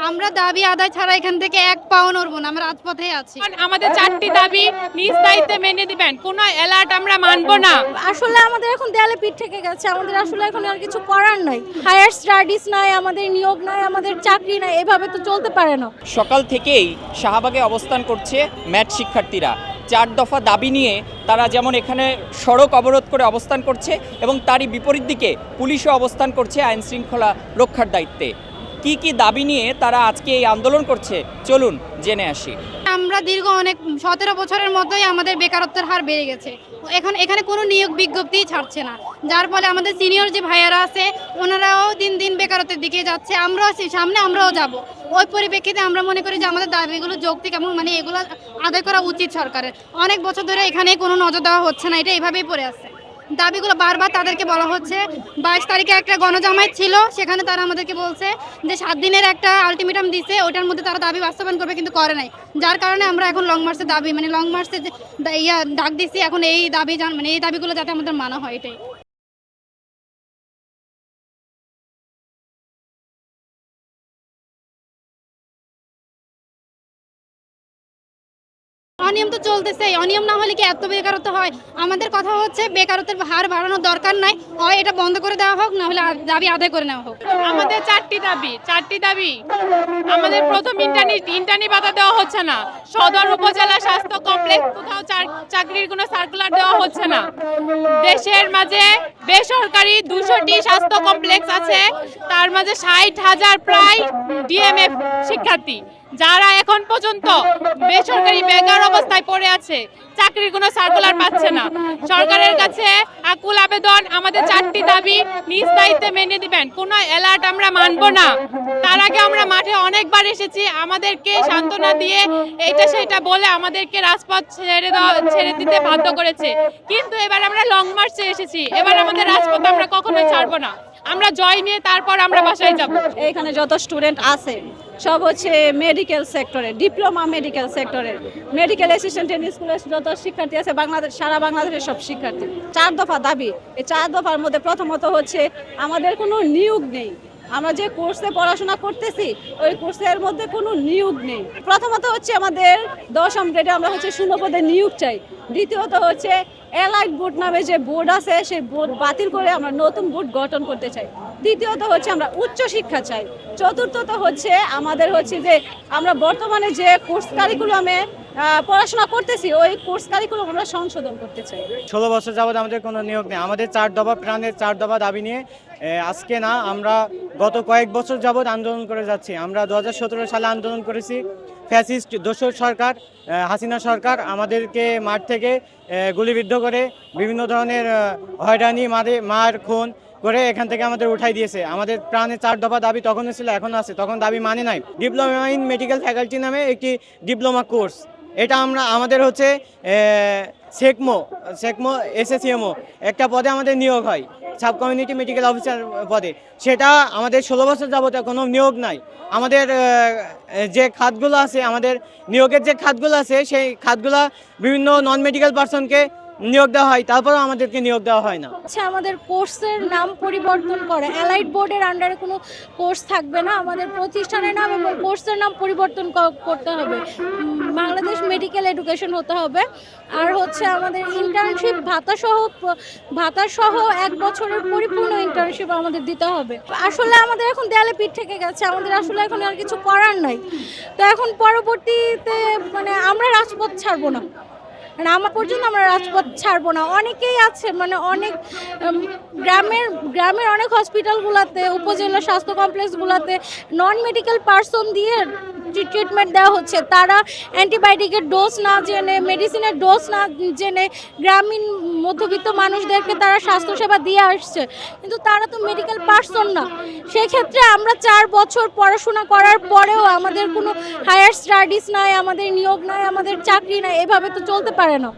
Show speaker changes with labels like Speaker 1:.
Speaker 1: আমরা দাবি আদায় ছাড়া এখান থেকে এক পাও নড়বো না, আমরা রাজপথেই আছি।
Speaker 2: আমাদের 4টি দাবি নিজ দায়িত্বে মেনে দিবেন, কোনো অ্যালার্ট আমরা মানব না।
Speaker 3: আসলে আমাদের এখন দেয়ালে পিঠ থেকে গেছে, আমাদের আসলে এখন আর কিছু করার নাই। হায়ার স্টাডিজ নাই, আমাদের নিয়োগ নাই, আমাদের চাকরি নাই, এভাবে তো চলতে পারে না।
Speaker 4: সকাল থেকেই শাহবাগে অবস্থান করছে ম্যাথ শিক্ষার্থীরা। 4 দফা দাবি নিয়ে তারা যেমন এখানে সড়ক অবরোধ করে অবস্থান করছে এবং তারই বিপরীত দিকে পুলিশও অবস্থান করছে আইন শৃঙ্খলা রক্ষার দায়িত্বে। কি কি দাবি নিয়ে তারা আজকে এই আন্দোলন করছে, চলুন জেনে আসি।
Speaker 1: আমরা দীর্ঘ অনেক 17 বছরের মতোই আমাদের বেকারত্বের হার বেড়ে গেছে। এখানে কোনো নিয়োগ বিজ্ঞপ্তিই ছাড়ছে না, যার ফলে আমাদের সিনিয়র যে ভাইয়ারা আছে ওনারাও দিন দিন বেকারত্বের দিকে যাচ্ছে। আমরাও সামনে আমরাও যাব। ওই পরিপ্রেক্ষিতে আমরা মনে করি যে আমাদের দাবিগুলো যৌক্তিক এবং এগুলো আদায় করা উচিত সরকারের। অনেক বছর ধরে এখানে কোনো নজর দেওয়া হচ্ছে না, এটা এভাবেই পড়ে আছে। দাবিগুলো বারবার তাদেরকে বলা হচ্ছে। 22 তারিখে একটা গণজামায়াত ছিল, সেখানে তারা আমাদেরকে বলছে যে 7 দিনের একটা আলটিমেটাম দিছে, ওটার মধ্যে তারা দাবি বাস্তবায়ন করবে, কিন্তু করে নাই। যার কারণে আমরা এখন লং মার্চের দাবি লং মার্চের ডাক দিচ্ছি। এখন এই দাবি এই দাবিগুলো যাতে আমাদের মানা হয়, এটাই। অনিয়ম তো চলতেছে, অনিয়ম না হলে কি এত বেকারত্ব হয়? আমাদের কথা হচ্ছে বেকারত্বের হার বাড়ানোর দরকার নাই, হয় এটা বন্ধ করে দেওয়া হোক, না হলে দাবি আদায় করে নেওয়া হোক।
Speaker 2: আমাদের 4টি দাবি। আমাদের প্রথম ইন্টার্নি ভাতা দেওয়া হচ্ছে না, সদর উপজেলা স্বাস্থ্য কমপ্লেক্স কোথাও চাকরির কোনো সার্কুলার দেওয়া হচ্ছে না। দেশের মাঝে বেসরকারি 200টি স্বাস্থ্য কমপ্লেক্স আছে, তার মাঝে 60,000 প্রায় ডিএমএফ শিক্ষার্থী যারা এখন পর্যন্ত বেসরকারি বেকার অবস্থায় পড়ে আছে, চাকরির কোনো সার্কুলার পাচ্ছে না। সরকারের কাছে আকুল আবেদন, আমাদের 4টি দাবি নিজ দায়িত্বে মেনে দিবেন, কোনো অ্যালার্ট আমরা মানব না। তার আগে আমরা মাঠে অনেকবার এসেছি, আমাদেরকে সান্ত্বনা দিয়ে এইটা সেটা বলে আমাদেরকে রাজপথ ছেড়ে দিতে বাধ্য করেছে। কিন্তু এবার আমরা লং মার্চে এসেছি, এবার আমাদের রাজপথ আমরা কখনোই ছাড়বো না। আমরা জয় নিয়ে তারপর আমরা বাসায় যাব।
Speaker 3: এখানে যত স্টুডেন্ট আছে সব হচ্ছে মেডিকেল সেক্টরে, ডিপ্লোমা মেডিকেল সেক্টরে, মেডিকেল অ্যাসিস্ট্যান্ট স্কুলের যত শিক্ষার্থী আছে সারা বাংলাদেশের সব শিক্ষার্থী। 4 দফা দাবি। এই 4 দফার মধ্যে প্রথমত হচ্ছে আমাদের কোনো নিয়োগ নেই। আমরা যে কোর্সে পড়াশোনা করতেছি ওই কোর্সের মধ্যে কোনো নিয়োগ নেই। প্রথমত হচ্ছে আমাদের 10ম গ্রেডে আমরা হচ্ছে শূন্যপদে নিয়োগ চাই। দ্বিতীয়ত হচ্ছে এলাইট বোর্ড নামে যে বোর্ড আছে সেই বোর্ড বাতিল করে আমরা নতুন বোর্ড গঠন করতে চাই। তৃতীয়ত হচ্ছে আমরা উচ্চ শিক্ষা চাই। চতুর্থত হচ্ছে আমাদের হচ্ছে যে আমরা বর্তমানে যে কোর্স কারিকুলামে পড়াশোনা করতেছি ওই কোর্স কারিকুলাম আমরা সংশোধন করতে চাই।
Speaker 5: 16 বছর যাবৎ আমাদের কোনো নিয়োগ নেই। আমাদের 4 দফা প্রাণের 4 দফা দাবি নিয়ে আজকে না, আমরা গত কয়েক বছর যাবৎ আন্দোলন করে যাচ্ছি। আমরা 2017 সালে আন্দোলন করেছি। ফ্যাসিস্ট দোসর সরকার, হাসিনা সরকার আমাদেরকে মাঠ থেকে গুলিবিদ্ধ করে বিভিন্ন ধরনের হয়রানি, মার খুন করে এখান থেকে আমাদের উঠাই দিয়েছে। আমাদের প্রাণের 4 দফা দাবি তখনও ছিল, এখনও আছে, তখন দাবি মানে নাই। ডিপ্লোমা ইন মেডিকেল ফ্যাকাল্টি নামে একটি ডিপ্লোমা কোর্স, এটা আমাদের হচ্ছে সেকমো এসএসিএমও একটা পদে আমাদের নিয়োগ হয়, সাব কমিউনিটি মেডিকেল অফিসার পদে। সেটা আমাদের 16 বছর যাবত কোনো নিয়োগ নাই। আমাদের যে খাতগুলো আছে, আমাদের নিয়োগের যে খাতগুলো আছে সেই খাতগুলো বিভিন্ন নন মেডিকেল পার্সনকে নিয়োগ দেওয়া হয়, তারপরেও আমাদেরকে নিয়োগ দেওয়া হয় না।
Speaker 3: আচ্ছা, আমাদের কোর্সের নাম পরিবর্তন করে এলাইট বোর্ডের আন্ডারে কোনো কোর্স থাকবে না। আমাদের প্রতিষ্ঠানের নাম এবং কোর্সের নাম পরিবর্তন করতে হবে, বাংলাদেশ মেডিকেল এডুকেশন হতে হবে। আর হচ্ছে আমাদের ইন্টার্নশিপ ভাতাসহ 1 বছরের পরিপূর্ণ ইন্টার্নশিপ আমাদের দিতে হবে। আসলে আমাদের এখন দেয়ালে পিঠ থেকে গেছে, আমাদের আসলে এখন আর কিছু করার নাই। তো এখন পরবর্তীতে আমরা রাজপথ ছাড়বো না, আমার পর্যন্ত আমরা রাজপথ ছাড়বো না। অনেকেই আছে অনেক গ্রামের অনেক হসপিটালগুলোতে, উপজেলা স্বাস্থ্য কমপ্লেক্সগুলোতে নন মেডিকেল পার্সন দিয়ে ট্রিটমেন্ট দেওয়া হচ্ছে। তারা অ্যান্টিবায়োটিকের ডোজ না জেনে, মেডিসিনের ডোজ না জেনে গ্রামীণ মধ্যবিত্ত মানুষদেরকে তারা স্বাস্থ্যসেবা দিয়ে আসছে, কিন্তু তারা তো মেডিকেল পার্সন না। সেক্ষেত্রে আমরা 4 বছর পড়াশোনা করার পরেও আমাদের কোনো হায়ার স্টাডিজ নাই, আমাদের নিয়োগ নাই, আমাদের চাকরি নাই, এভাবে তো চলতে পারে না।